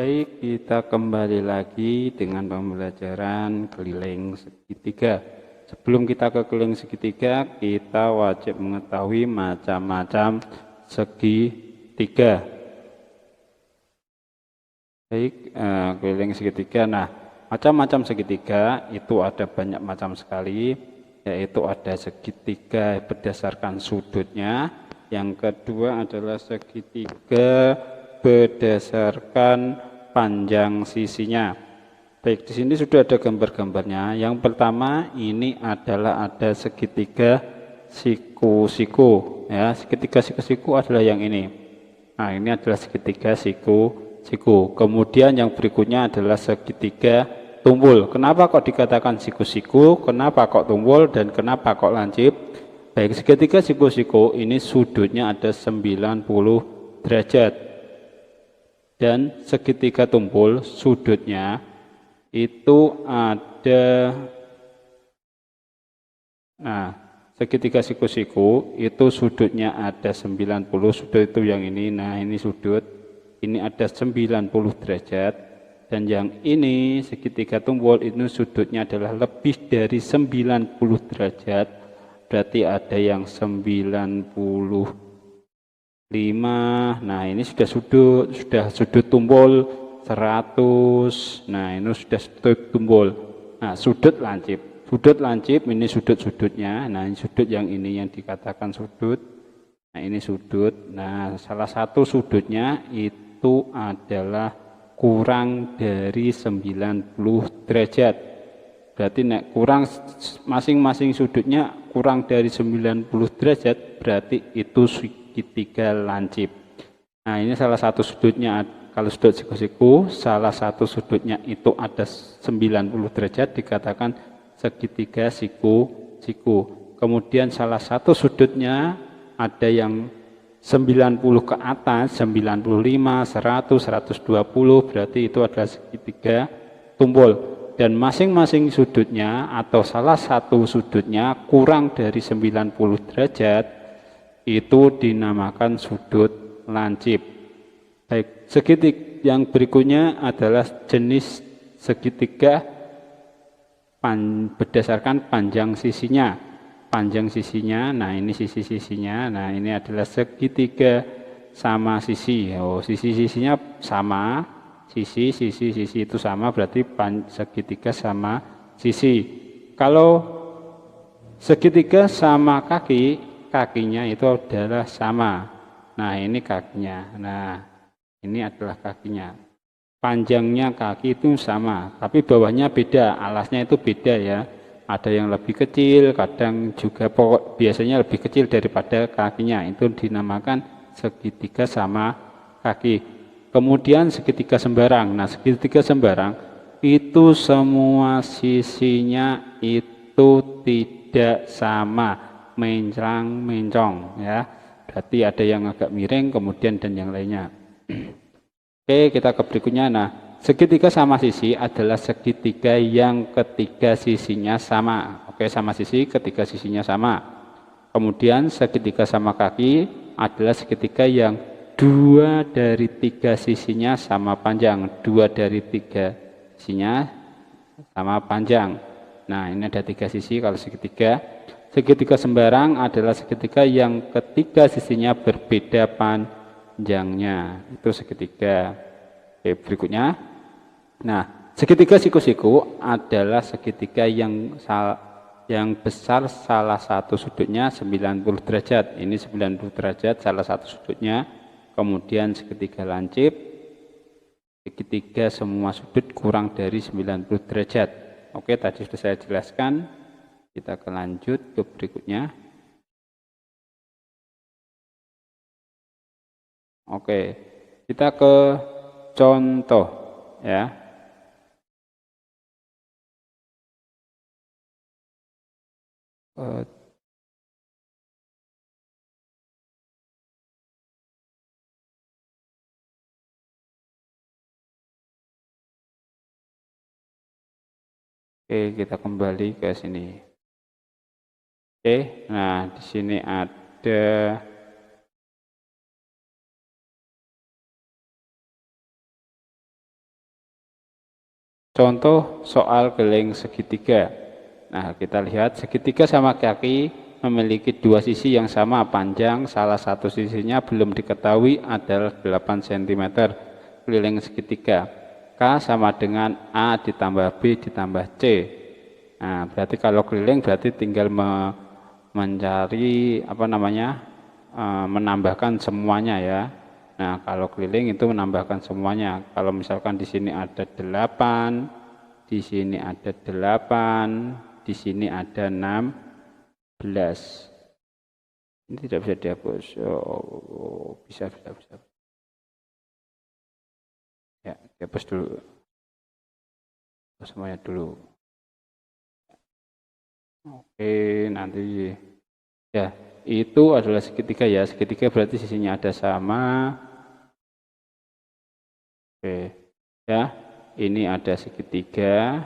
Baik, kita kembali lagi dengan pembelajaran keliling segitiga. Sebelum kita ke keliling segitiga, kita wajib mengetahui macam-macam segitiga. Baik, keliling segitiga. Nah, macam-macam segitiga itu ada banyak macam sekali, yaitu ada segitiga berdasarkan sudutnya. Yang kedua adalah segitiga berdasarkan panjang sisinya. Baik, di sini sudah ada gambar-gambarnya. Yang pertama ini adalah ada segitiga siku-siku. Ya, segitiga siku-siku adalah yang ini. Nah, ini adalah segitiga siku-siku. Kemudian yang berikutnya adalah segitiga tumpul. Kenapa kok dikatakan siku-siku? Kenapa kok tumpul? Dan kenapa kok lancip? Baik, segitiga siku-siku ini sudutnya ada 90 derajat. Dan segitiga tumpul sudutnya itu ada, nah segitiga siku-siku itu sudutnya ada 90, sudut itu yang ini, nah ini sudut, ini ada 90 derajat. Dan yang ini segitiga tumpul itu sudutnya adalah lebih dari 90 derajat, berarti ada yang 95. Nah ini sudah sudut tumpul 100. Nah ini sudah sudut tumpul. Nah sudut lancip ini sudut-sudutnya. Nah ini sudut yang ini yang dikatakan sudut. Nah ini sudut. Nah salah satu sudutnya itu adalah kurang dari 90 derajat. Berarti kurang masing-masing sudutnya kurang dari 90 derajat, berarti itu segitiga lancip. Nah ini salah satu sudutnya, kalau sudut siku-siku salah satu sudutnya itu ada 90 derajat dikatakan segitiga siku-siku. Kemudian salah satu sudutnya ada yang 90 ke atas, 95, 100, 120, berarti itu adalah segitiga tumpul. Dan masing-masing sudutnya atau salah satu sudutnya kurang dari 90 derajat itu dinamakan sudut lancip. Baik, segitiga yang berikutnya adalah jenis segitiga berdasarkan panjang sisinya. Panjang sisinya, nah ini sisi-sisinya, nah ini adalah segitiga sama sisi. Oh, sisi-sisinya sama, sisi itu sama, berarti segitiga sama sisi. Kalau segitiga sama kakinya itu adalah sama. Nah ini kakinya, nah ini adalah kakinya. Panjangnya kaki itu sama, tapi bawahnya beda, alasnya itu beda ya. Ada yang lebih kecil, kadang juga biasanya lebih kecil daripada kakinya. Itu dinamakan segitiga sama kaki. Kemudian segitiga sembarang. Nah segitiga sembarang itu semua sisinya itu tidak sama, mencong ya, berarti ada yang agak miring kemudian dan yang lainnya. Oke, kita ke berikutnya. Nah segitiga sama sisi adalah segitiga yang ketiga sisinya sama. Oke, sama sisi ketiga sisinya sama. Kemudian segitiga sama kaki adalah segitiga yang 2 dari 3 sisinya sama panjang, 2 dari 3 sisinya sama panjang. Nah ini ada 3 sisi kalau segitiga. Segitiga sembarang adalah segitiga yang ketiga sisinya berbeda panjangnya. Itu segitiga. Oke, berikutnya. Nah, segitiga siku-siku adalah segitiga yang besar salah satu sudutnya 90 derajat. Ini 90 derajat salah satu sudutnya. Kemudian segitiga lancip. Segitiga semua sudut kurang dari 90 derajat. Oke, tadi sudah saya jelaskan. Kita akan lanjut ke berikutnya. Oke, kita ke contoh ya. Oke, kita kembali ke sini. Oke, nah di sini ada contoh soal keliling segitiga. Nah, kita lihat segitiga sama kaki memiliki dua sisi yang sama panjang, salah satu sisinya belum diketahui adalah 8 cm keliling segitiga. K sama dengan A ditambah B ditambah C. Nah, berarti kalau keliling berarti tinggal mencari menambahkan semuanya ya. Nah, kalau keliling itu menambahkan semuanya. Kalau misalkan di sini ada 8, di sini ada 8, di sini ada 16. Ini tidak bisa dihapus. Oh, bisa. Ya, dihapus dulu. Semuanya dulu. Oke, nanti ya, itu adalah segitiga ya. Segitiga berarti sisinya ada sama. Oke, ya, ini ada segitiga.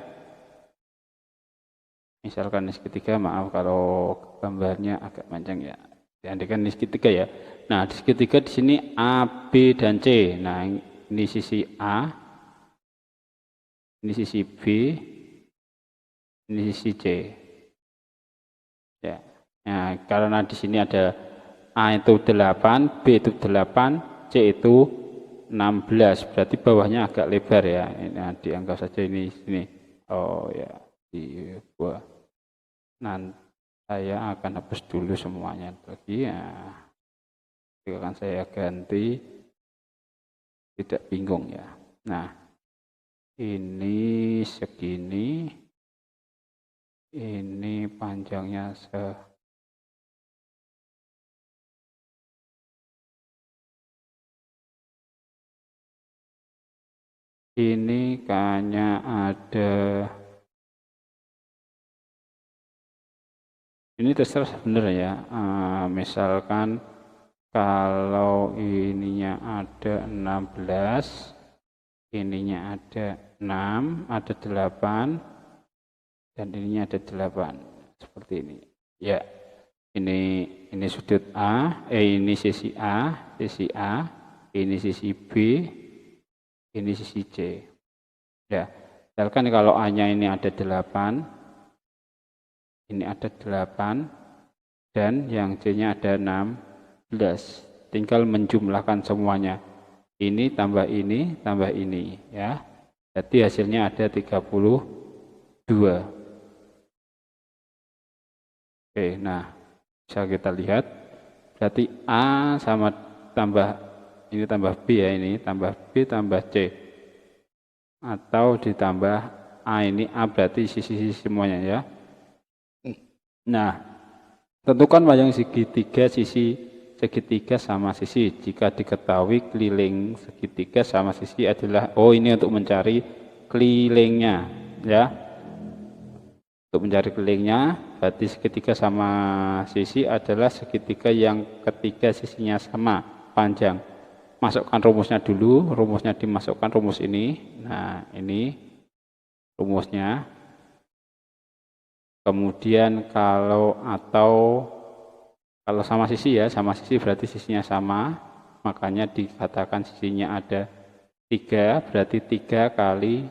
Misalkan ini segitiga, maaf kalau gambarnya agak panjang ya. Diandaikan ini segitiga ya. Nah, di segitiga di sini A, B, dan C. Nah, ini sisi A, ini sisi B, ini sisi C. Ya. Nah, karena di sini ada A itu 8, B itu 8, C itu 16, berarti bawahnya agak lebar ya. Nah, dianggap saja ini sini. Oh ya, di bawah. Nanti saya akan hapus dulu semuanya lagi ya. Akan saya ganti, tidak bingung ya. Nah, ini segini, ini panjangnya ini kayaknya ada, ini terserah sebenarnya ya. Misalkan kalau ininya ada 16, ininya ada 6, ada 8, dan ininya ada 8, seperti ini. Ya, ini sudut A, ini sisi A, ini sisi B, ini sisi C. Ya, misalkan kalau A-nya ini ada 8, ini ada 8, dan yang C-nya ada 16. Tinggal menjumlahkan semuanya. Ini tambah ini ya. Jadi hasilnya ada 32. Oke, nah bisa kita lihat. Berarti A sama tambah ini tambah B ya, ini tambah B tambah C. Atau ditambah A, ini A berarti sisi-sisi semuanya ya. Nah, tentukan panjang segitiga segitiga sama sisi. Jika diketahui keliling segitiga sama sisi adalah, ini untuk mencari kelilingnya ya. Untuk mencari kelilingnya berarti segitiga sama sisi adalah segitiga yang ketiga sisinya sama panjang. Masukkan rumusnya dulu, rumusnya dimasukkan rumus ini. Nah, ini rumusnya. Kemudian kalau sama sisi ya, sama sisi berarti sisinya sama, makanya dikatakan sisinya ada 3, berarti 3 kali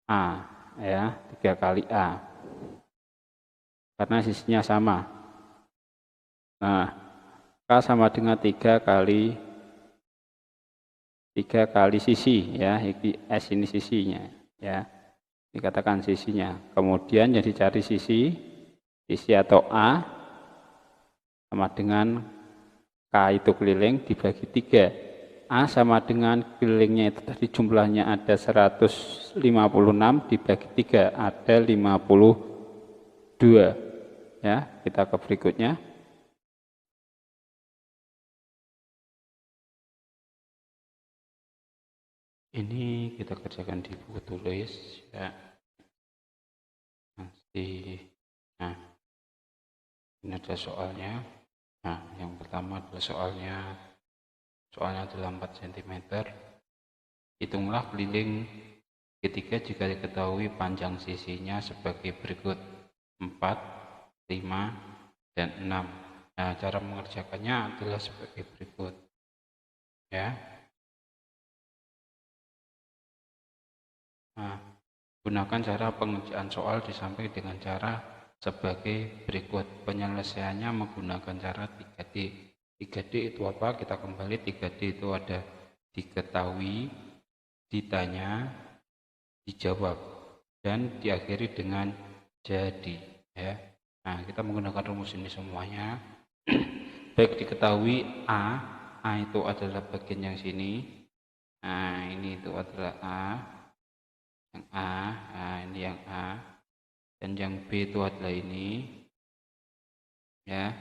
A ya, 3 kali A. Karena sisinya sama. Nah, K sama dengan 3 kali sisi ya, S ini sisinya ya. Dikatakan sisinya. Kemudian jadi cari sisi atau A sama dengan K itu keliling dibagi 3. A sama dengan kelilingnya itu tadi jumlahnya ada 156 dibagi 3 ada 52. Ya, kita ke berikutnya. Ini kita kerjakan di buku tulis ya. Nah, ini ada soalnya. Nah, yang pertama adalah soalnya adalah 4 cm. Hitunglah keliling ketiga jika diketahui panjang sisinya sebagai berikut 4, 5, dan 6. Nah, cara mengerjakannya adalah sebagai berikut ya. Nah, gunakan cara pengerjaan soal disampaikan dengan cara sebagai berikut. Penyelesaiannya menggunakan cara 3D. 3D itu apa? Kita kembali 3D itu ada diketahui, ditanya, dijawab, dan diakhiri dengan jadi. Ya. Nah, kita menggunakan rumus ini semuanya. Baik diketahui A itu adalah bagian yang sini. Nah, ini itu adalah A. Yang A, nah ini yang A. Dan yang B itu adalah ini. Ya.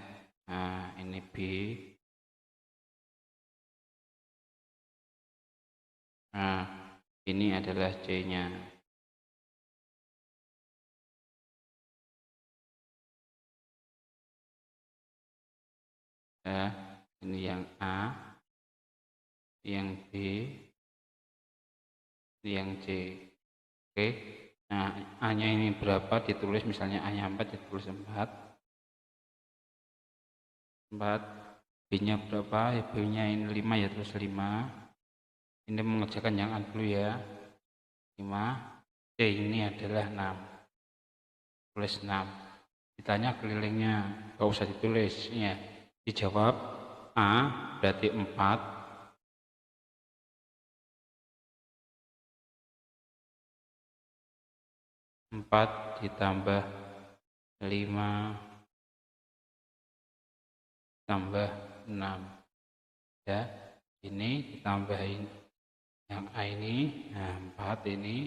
Nah, ini B. Nah, ini adalah C-nya. Ya, ini yang A, yang B, ini yang C. Oke. Nah, A-nya ini berapa ditulis, misalnya A-nya 4 ditulis 4. B-nya berapa? B-nya ini 5 ya, terus 5. Ini mengerjakan yang A dulu ya. 5. C ini adalah 6. Tulis 6. Ditanya kelilingnya, enggak usah ditulis ya. Dijawab A berarti 4. 4 ditambah 5 tambah 6. Ya, ini ditambahin yang A ini, nah 4 ini,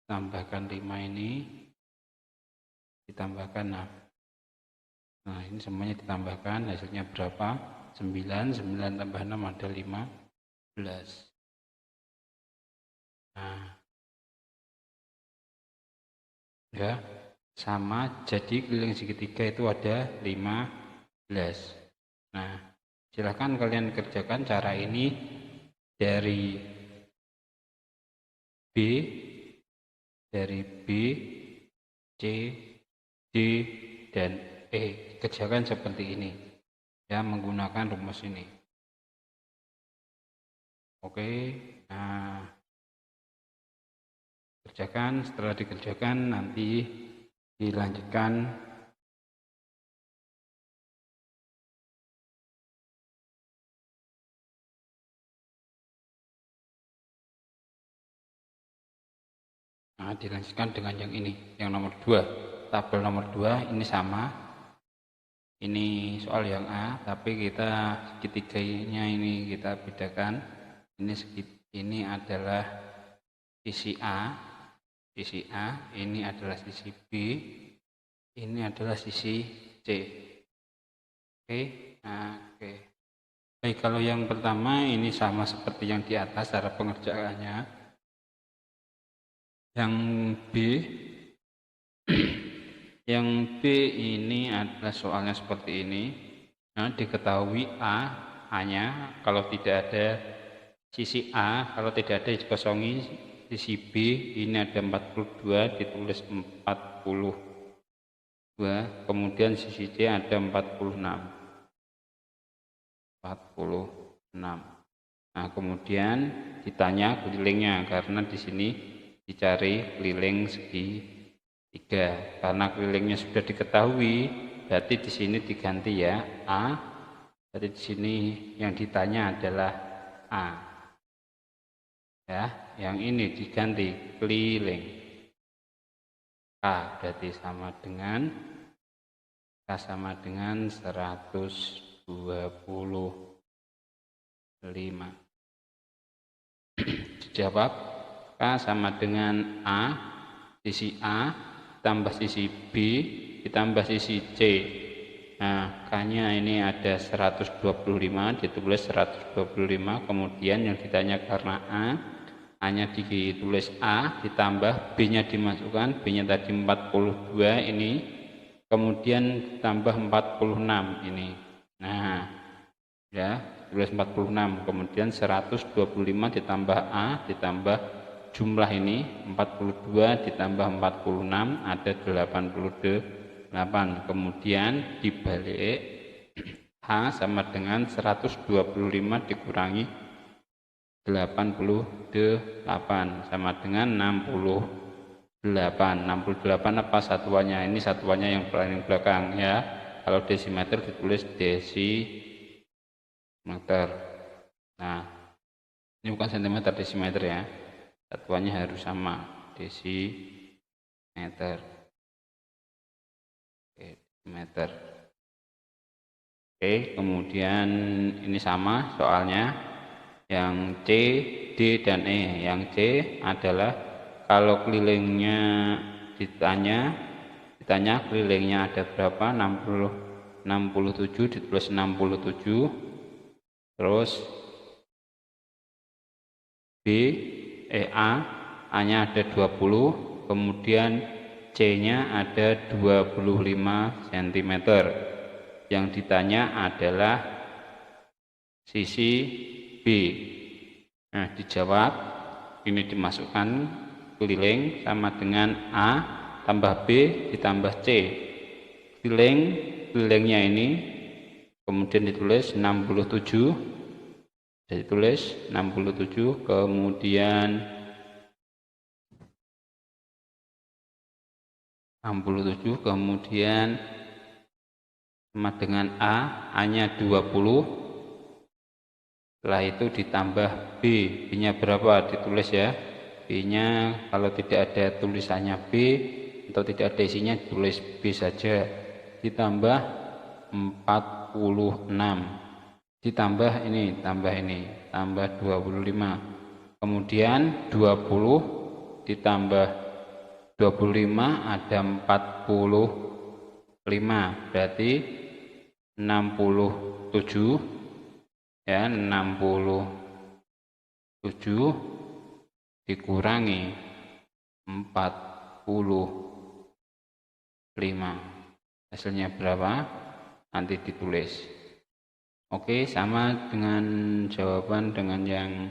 tambahkan 5 ini, ditambahkan 6. Nah, ini semuanya ditambahkan, hasilnya berapa? 9, 9 tambah 6 ada 15. Nah, ya, sama, jadi keliling segitiga itu ada 15. Nah, silahkan kalian kerjakan cara ini dari B, C, D, dan E. Kerjakan seperti ini ya, menggunakan rumus ini. Oke, nah kerjakan, setelah dikerjakan nanti dilanjutkan dengan yang ini, yang nomor 2. Tabel nomor 2 ini sama. Ini soal yang A, tapi kita segitiganya ini kita bedakan. Ini adalah sisi A, ini adalah sisi B, ini adalah sisi C. Oke, nah, oke. Baik, kalau yang pertama ini sama seperti yang di atas cara pengerjaannya. Yang B, yang B ini adalah soalnya seperti ini. Nah, diketahui A-nya kalau tidak ada sisi A, kalau tidak ada dikosongi sisi B, ini ada 42, ditulis 42. Kemudian sisi C ada 46. Nah, kemudian ditanya kelilingnya, karena di sini dicari keliling segitiga. Karena kelilingnya sudah diketahui, berarti di sini diganti ya A. Berarti di sini yang ditanya adalah A. Ya, yang ini diganti keliling. K berarti sama dengan 125. Dijawab K sama dengan A, sisi A tambah sisi B ditambah sisi C. Nah, K-nya ini ada 125, ditulis 125. Kemudian yang ditanya karena A-nya ditulis A, ditambah B-nya dimasukkan, B-nya tadi 42 ini, kemudian tambah 46 ini. Nah, ya, tulis 46, kemudian 125 ditambah A, ditambah jumlah ini 42 ditambah 46 ada 88. Kemudian dibalik H sama dengan 125 dikurangi 88 sama dengan 68 apa satuannya? Ini satuannya yang paling belakang ya. Kalau desimeter ditulis desimeter. Nah, ini bukan sentimeter, desimeter ya. Satuannya harus sama, desimeter. Oke, desimeter. Oke, kemudian ini sama soalnya. Yang C, D, dan E. Yang C adalah kalau kelilingnya ditanya kelilingnya ada berapa? 67, ditulis 67. Terus A-nya ada 20, kemudian C-nya ada 25 cm. Yang ditanya adalah sisi B. Nah, dijawab, ini dimasukkan keliling sama dengan A tambah B ditambah C. Kelilingnya ini kemudian ditulis 67, ditulis 67, kemudian 67, kemudian sama dengan A-nya 20. Setelah itu ditambah B, B-nya berapa? Ditulis ya. B-nya kalau tidak ada tulisannya B atau tidak ada isinya ditulis B saja. Ditambah 46. Ditambah ini, tambah 25. Kemudian 20 ditambah 25 ada 45. Berarti 67 ya, 67 dikurangi 45, hasilnya berapa? Nanti ditulis. Oke, sama dengan jawaban dengan yang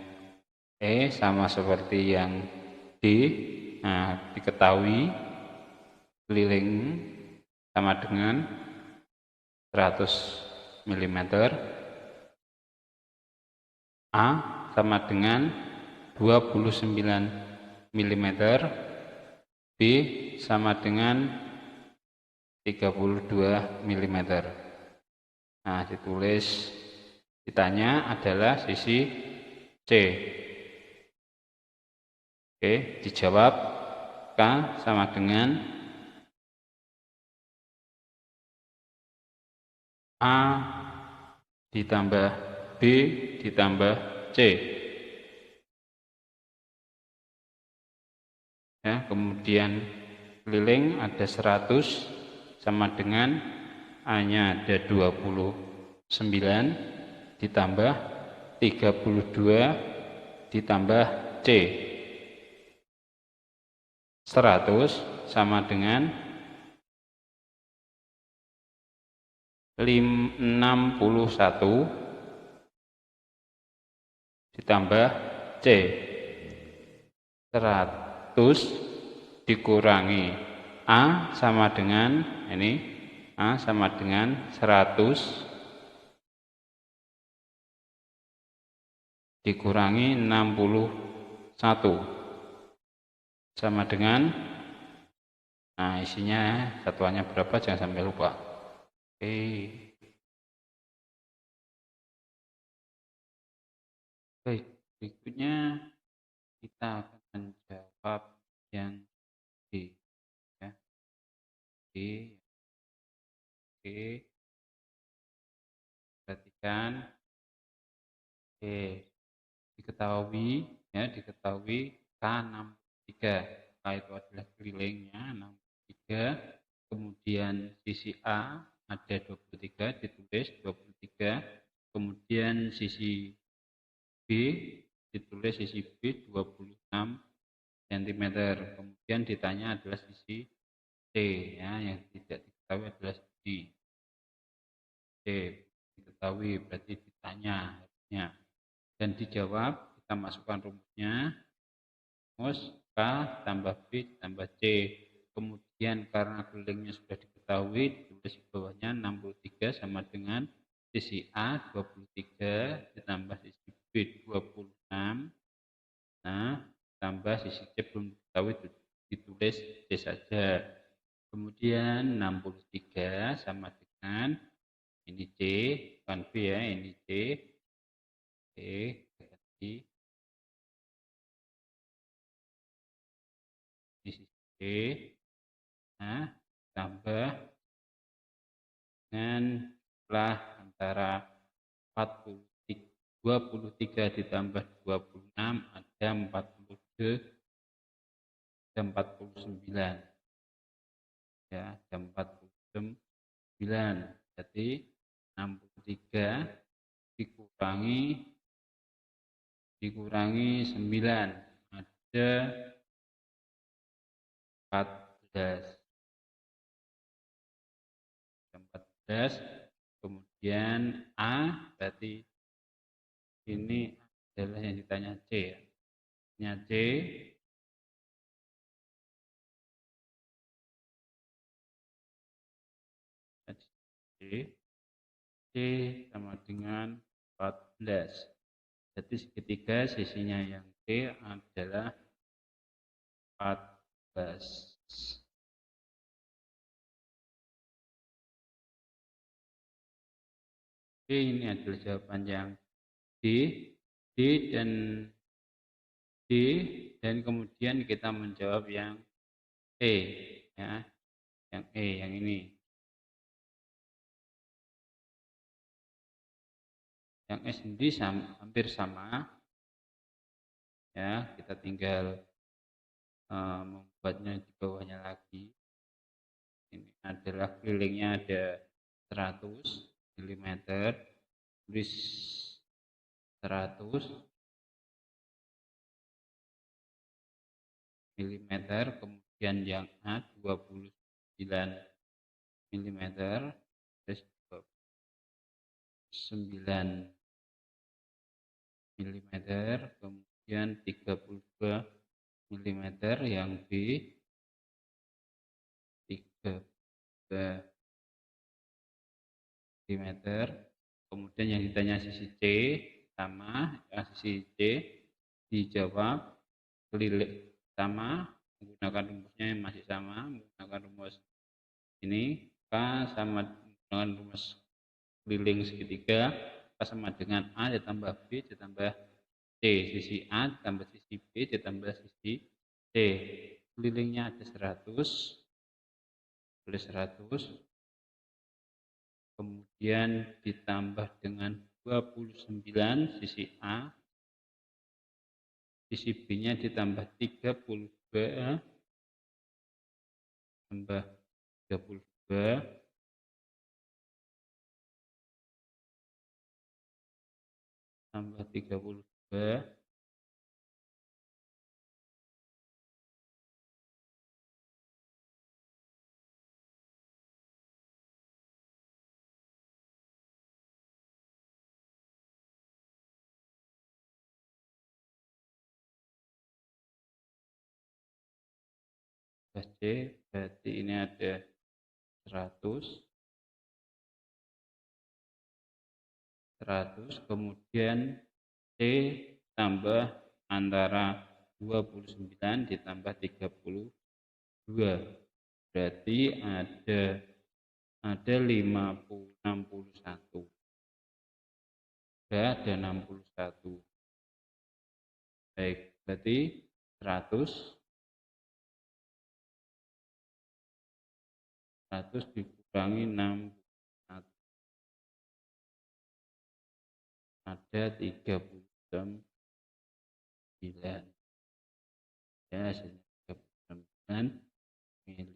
E, sama seperti yang D. Nah, diketahui keliling sama dengan 100 mm, A sama dengan 29 mm, B sama dengan 32 mm. Nah, ditulis, ditanya adalah sisi C. Oke, dijawab K sama dengan A ditambah B ditambah C. Ya, kemudian keliling ada 100 sama dengan A-nya ada 29 ditambah 32 ditambah C. 100 sama dengan 61 ditambah C. 100 dikurangi A sama dengan ini, A sama dengan 100 dikurangi 61 sama dengan, nah isinya satuannya berapa, jangan sampai lupa. Oke. Baik, berikutnya kita akan menjawab yang D ya. D. Oke. Perhatikan. Oke. Diketahui K63. K itu adalah kelilingnya 63. Kemudian sisi A ada 23, ditulis 23. Kemudian sisi B ditulis sisi B 26 cm. Kemudian ditanya adalah sisi C ya, yang tidak diketahui adalah sisi C. Diketahui berarti ditanya harusnya. Dan dijawab, kita masukkan rumusnya. Rumus K tambah B tambah C. Kemudian karena kelilingnya sudah diketahui, ditulis di bawahnya 63 sama dengan sisi A 23 ditambah sisi B 26 6. Nah, tambah sisi C belum tahu itu ditulis C saja. Kemudian 63 sama dengan ini C, bukan B ya, ini C. C ganti di sisi C. Nah, tambah dengan setelah antara 23 ditambah 26 ada 49 ya, ada 49. Jadi 63 dikurangi 9 ada 14. 14. Kemudian A berarti ini adalah yang ditanya C ya. Nya C C sama dengan 14. Jadi segitiga sisinya yang C adalah 14. Oke, ini adalah jawaban yang D, D dan kemudian kita menjawab yang E ya, yang E yang ini. Yang E sendiri hampir sama ya, kita tinggal membuatnya di bawahnya lagi. Ini adalah kelilingnya ada 100 mm, tulis 100 mm, kemudian yang A 29 mm, terus 9 mm, kemudian 32 mm, yang B 3 mm, kemudian yang ditanya sisi C sama, yang sisi C dijawab keliling sama menggunakan rumusnya yang masih sama, menggunakan rumus ini K sama dengan rumus keliling segitiga, K sama dengan A ditambah B ditambah C, sisi A ditambah sisi B ditambah sisi C. Kelilingnya ada 100, tulis 100, kemudian ditambah dengan 29 sisi A, sisi B-nya ditambah 32, tambah 32, tambah 32, C, berarti ini ada 100, kemudian C tambah antara 29 ditambah 32, berarti ada 61, ada 61. Baik, berarti 100 dikurangi 61 ada 39 ya, hasilnya 39 ml.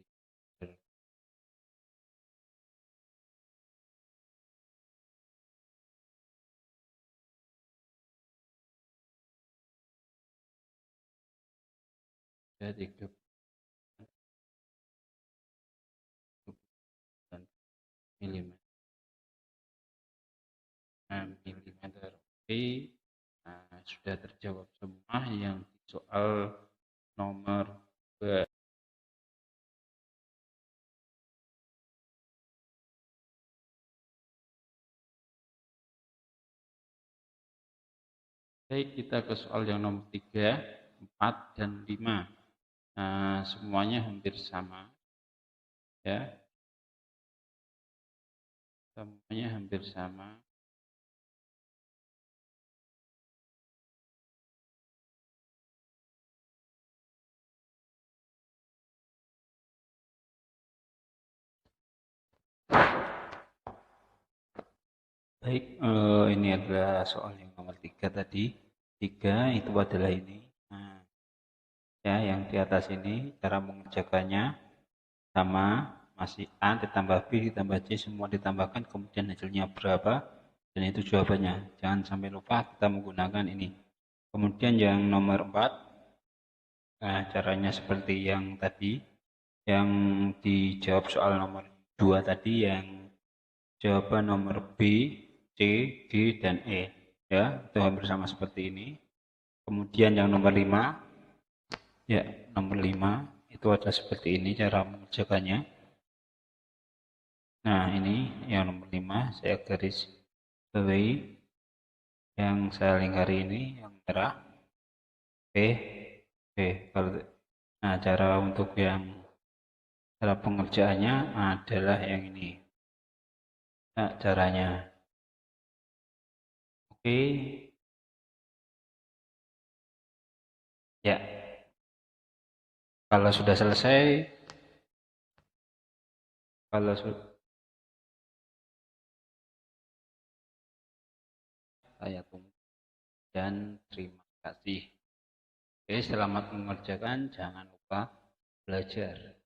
Ya, 39 mm. Milimeter. Oke, nah, sudah terjawab semua yang di soal nomor 2. Baik, kita ke soal yang nomor 3, 4, dan 5. Nah, semuanya hampir sama. Ya, semuanya hampir sama. Baik, ini adalah soal yang nomor 3 tadi. 3 itu adalah ini. Nah, ya, yang di atas ini cara mengerjakannya sama, masih A ditambah B ditambah C semua ditambahkan, kemudian hasilnya berapa, dan itu jawabannya. Jangan sampai lupa kita menggunakan ini. Kemudian yang nomor 4, nah caranya seperti yang tadi, yang dijawab soal nomor 2 tadi, yang jawaban nomor B, C, D, dan E. Ya, itu hampir sama seperti ini. Kemudian yang nomor 5, ya, nomor 5 itu ada seperti ini cara mengerjakannya. Nah, ini yang nomor 5 saya garis bawahi. Yang saya lingkari ini yang merah P, P. Nah, cara untuk yang cara pengerjaannya adalah yang ini. Nah, caranya. Oke. Ya, kalau sudah selesai, kalau saya tunggu dan terima kasih. Oke, selamat mengerjakan, jangan lupa belajar.